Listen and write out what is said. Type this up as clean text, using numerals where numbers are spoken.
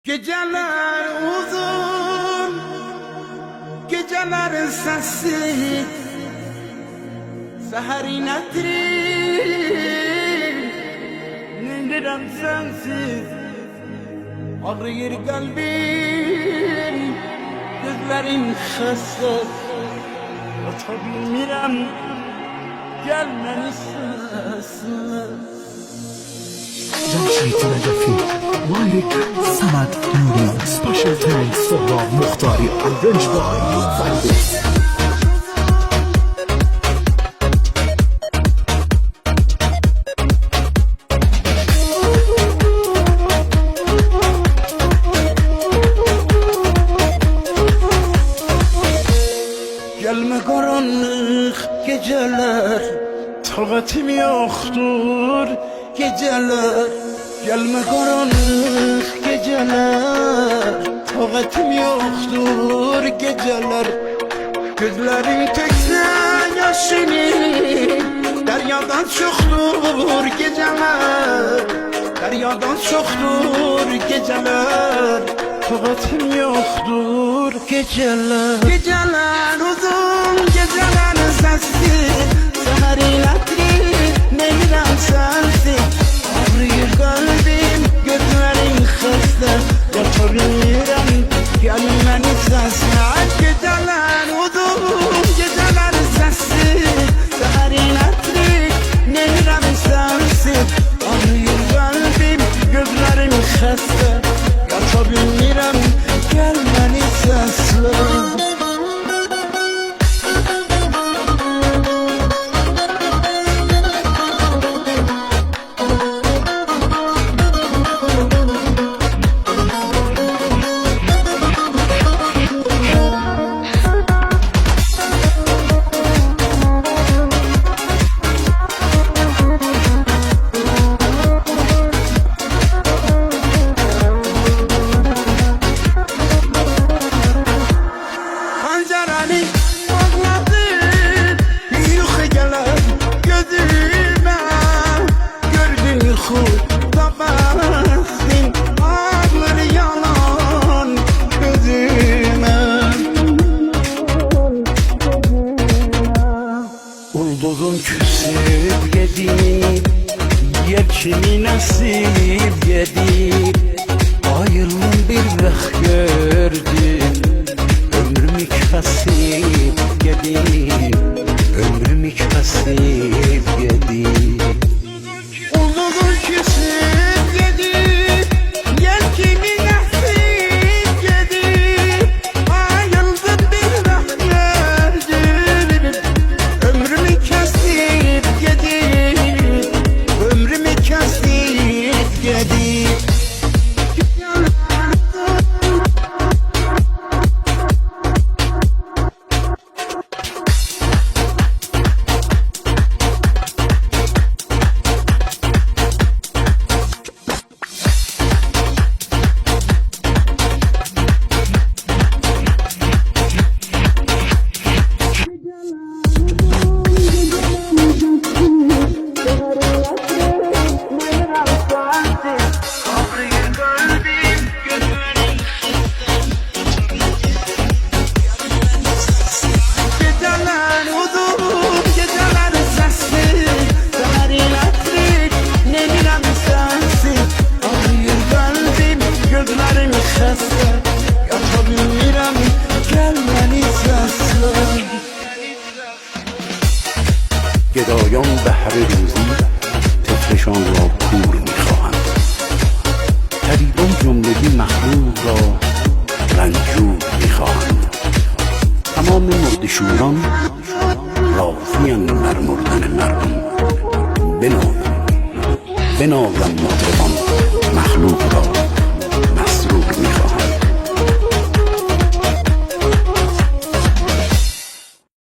Geceler uzun, geceler sessiz, seherin ettirir, nedirem sensiz. Ağrıyor kalbim, gözlerim xəstə, yata bilmirəm, gəlməni səslə. جمشید نجفی مالک سمد نوری سپیشل تhanks سهراب مختاری arranged by Vibes. Gelme karanlık geceler, takatim yoktur geceler. Gelme karanlık geceler, takatim yoktur geceler. Gözlerin tökse yaşını, deryadan çoktur geceler. Deryadan çoktur geceler, takatim yoktur geceler. Geceler uzun, geceler sessiz, seherin ettirir, nemirem sensiz. Ağrıyor kalbim, gözlerim xəstə, yata bilmirəm, gəlməni səslə. Geceler uzun, geceler sessiz, seherin ettirir, nemirem sensiz. Ağrıyor kalbim, gözlerim xəstə, yata bilmirəm, gəlməni səslə. Pancarani bağladım, yuxu gələr gözümə. Gördün yuxuda bəxtim, ağır yalan gözümə. Ulduzun küsüb yedi, yer kimi nəsib yedi. Ayrılım bir vaxt gördüm, ömrümü kasıp yedi, ömrümü kasıp yedi. Ulduzun küsüp yedi, yer kimi nasip yedi. Ayrıldım bir vaxt gördüm, ömrümü kasıp yedi, ömrümü kasıp yedi. Yata bilmirəm, gəlməni səslə. گدایان بهر روزی طفلشان را کور میخواهند، طبیبان جملگی مخلوق را رنجور میخواهند. تمام مرده‌شوران راضی‌اند بر مردن مردم. بنالم مطربان مخلوق را